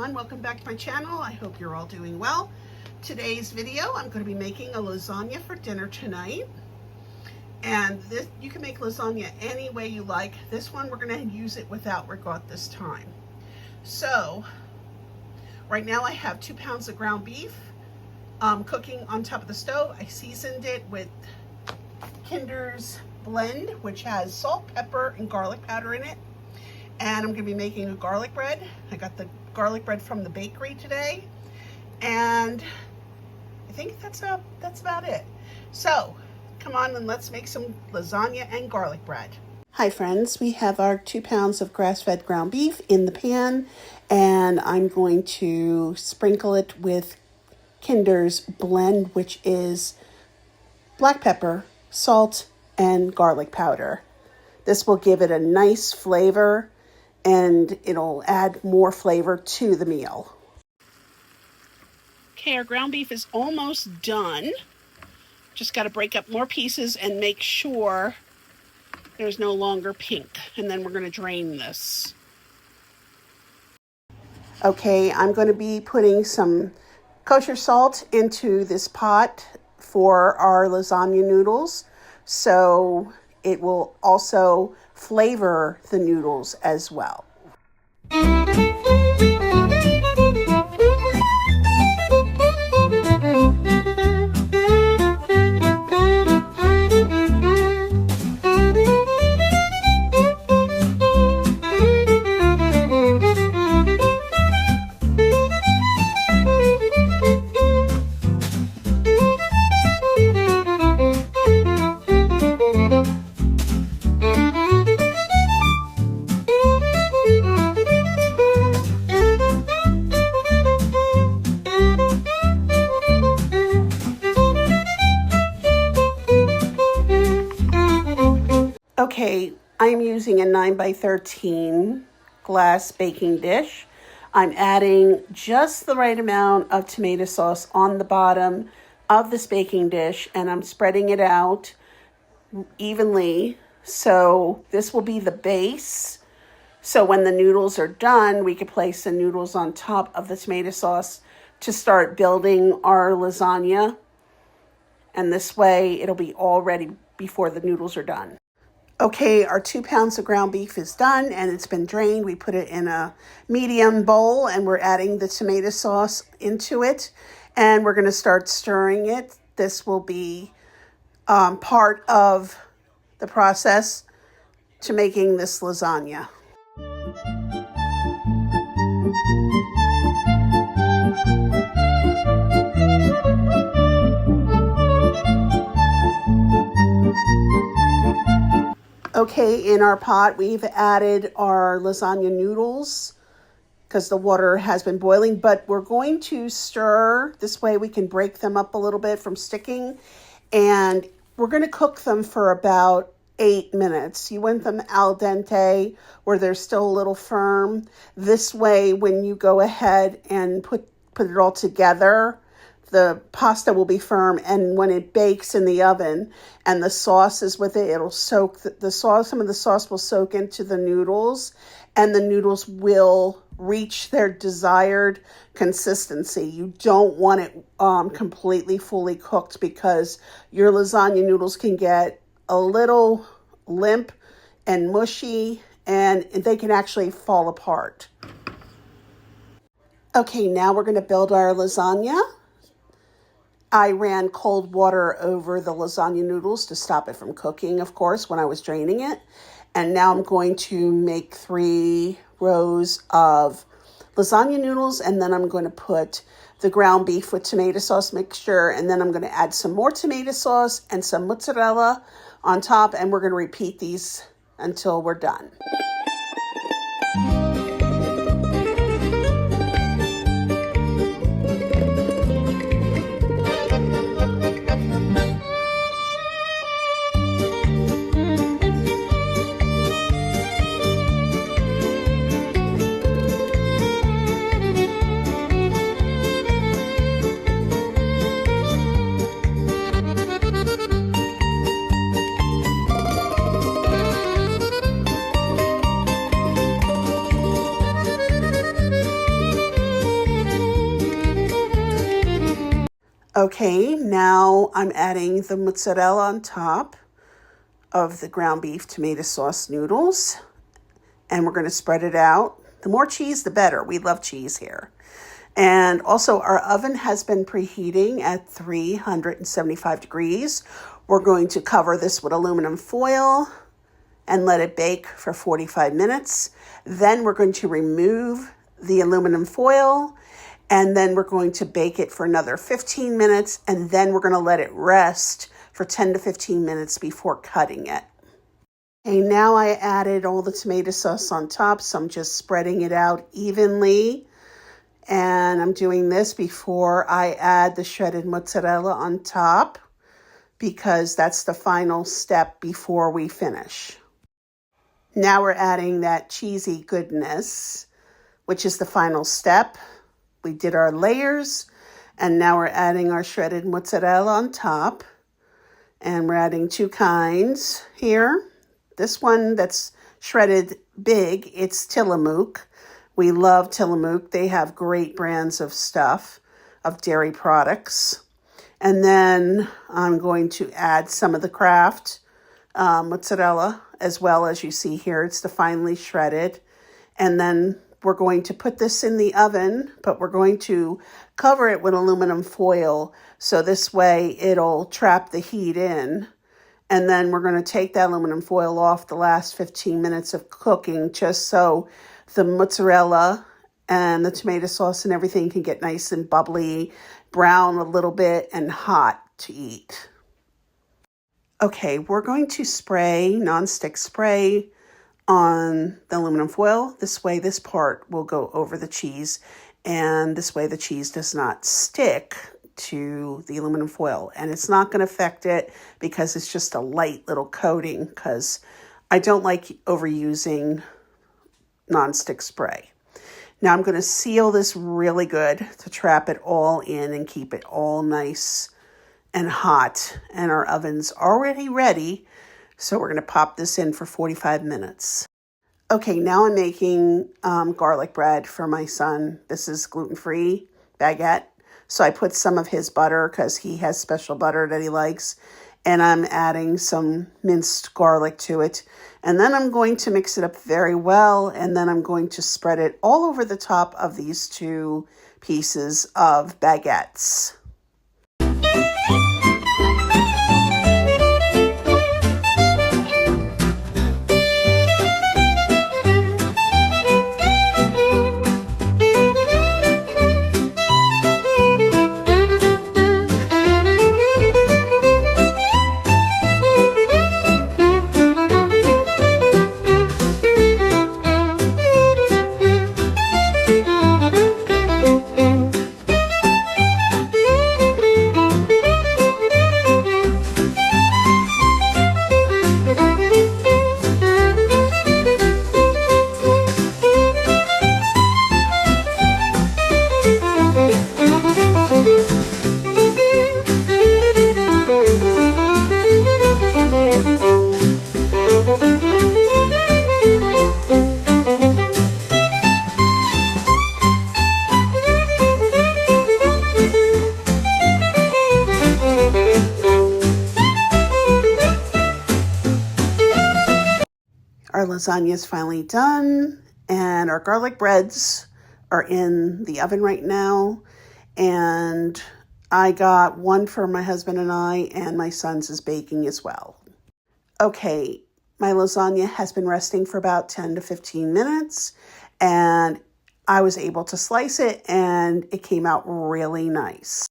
everyone, welcome back to my channel. I hope you're all doing well. Today's video, I'm going to be making a lasagna for dinner tonight. And this, you can make lasagna any way you like. This one, we're going to use it without ricotta this time. So, right now I have 2 pounds of ground beef cooking on top of the stove. I seasoned it with Kinder's blend, which has salt, pepper, and garlic powder in it. And I'm going to be making a garlic bread. I got the garlic bread from the bakery today. And I think that's about it. So, come on and let's make some lasagna and garlic bread. Hi friends, we have our 2 pounds of grass-fed ground beef in the pan. And I'm going to sprinkle it with Kinder's blend, which is black pepper, salt, and garlic powder. This will give it a nice flavor and it'll add more flavor to the meal. Okay, our ground beef is almost done. Just got to break up more pieces and make sure there's no longer pink. And then we're going to drain this. Okay, I'm going to be putting some kosher salt into this pot for our lasagna noodles. So it will also flavor the noodles as well. Okay, I'm using a 9x13 glass baking dish. I'm adding just the right amount of tomato sauce on the bottom of this baking dish, and I'm spreading it out evenly. So this will be the base. So when the noodles are done, we can place the noodles on top of the tomato sauce to start building our lasagna. And this way it'll be all ready before the noodles are done. Okay, our 2 pounds of ground beef is done and it's been drained. We put it in a medium bowl and we're adding the tomato sauce into it. And we're going to start stirring it. This will be part of the process to making this lasagna. Okay, in our pot, we've added our lasagna noodles because the water has been boiling, but we're going to stir. This way we can break them up a little bit from sticking, and we're going to cook them for about 8 minutes. You want them al dente where they're still a little firm. This way, when you go ahead and put it all together, the pasta will be firm, and when it bakes in the oven and the sauce is with it, it'll soak the sauce. Some of the sauce will soak into the noodles, and the noodles will reach their desired consistency. You don't want it completely fully cooked because your lasagna noodles can get a little limp and mushy, and they can actually fall apart. Okay, now we're going to build our lasagna. I ran cold water over the lasagna noodles to stop it from cooking, of course, when I was draining it. And now I'm going to make 3 rows of lasagna noodles, and then I'm going to put the ground beef with tomato sauce mixture, and then I'm going to add some more tomato sauce and some mozzarella on top, and we're going to repeat these until we're done. Okay, now I'm adding the mozzarella on top of the ground beef tomato sauce noodles. And we're going to spread it out. The more cheese, the better. We love cheese here. And also our oven has been preheating at 375 degrees. We're going to cover this with aluminum foil and let it bake for 45 minutes. Then we're going to remove the aluminum foil, and then we're going to bake it for another 15 minutes, and then we're going to let it rest for 10 to 15 minutes before cutting it. Okay, now I added all the tomato sauce on top, so I'm just spreading it out evenly. And I'm doing this before I add the shredded mozzarella on top, because that's the final step before we finish. Now we're adding that cheesy goodness, which is the final step. We did our layers, and now we're adding our shredded mozzarella on top. And we're adding two kinds here. This one that's shredded big, it's Tillamook. We love Tillamook. They have great brands of stuff, of dairy products. And then I'm going to add some of the Kraft mozzarella, as well as you see here. It's the finely shredded. And then we're going to put this in the oven, but we're going to cover it with aluminum foil, so this way it'll trap the heat in. And then we're going to take that aluminum foil off the last 15 minutes of cooking, just so the mozzarella and the tomato sauce and everything can get nice and bubbly, brown a little bit, and hot to eat. Okay, we're going to spray nonstick spray on the aluminum foil. This way this part will go over the cheese, and this way the cheese does not stick to the aluminum foil, and it's not going to affect it because it's just a light little coating, because I don't like overusing nonstick spray. Now I'm going to seal this really good to trap it all in and keep it all nice and hot, and our oven's already ready. So we're going to pop this in for 45 minutes. Okay, now I'm making garlic bread for my son. This is gluten-free baguette. So I put some of his butter, because he has special butter that he likes. And I'm adding some minced garlic to it. And then I'm going to mix it up very well. And then I'm going to spread it all over the top of these two pieces of baguettes. Our lasagna is finally done, and our garlic breads are in the oven right now. And I got one for my husband and I, and my son's is baking as well. Okay, my lasagna has been resting for about 10 to 15 minutes, and I was able to slice it, and it came out really nice.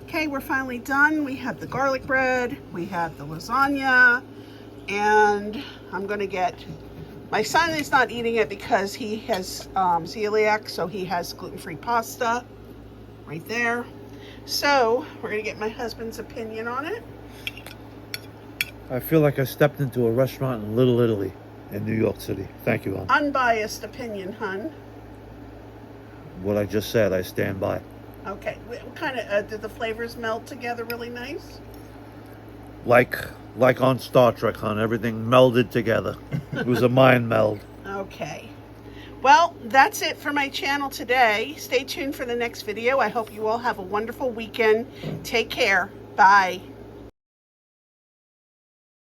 Okay, we're finally done. We have the garlic bread, we have the lasagna, and I'm going to get, my son is not eating it because he has celiac, so he has gluten-free pasta right there. So we're going to get my husband's opinion on it. I feel like I stepped into a restaurant in Little Italy in New York City. Thank you, Hon. Unbiased opinion, hun. What I just said, I stand by. Okay, what kind of, did the flavors meld together really nice? Like on Star Trek, hon, everything melded together. It was a mind meld. Okay. Well, that's it for my channel today. Stay tuned for the next video. I hope you all have a wonderful weekend. Take care. Bye.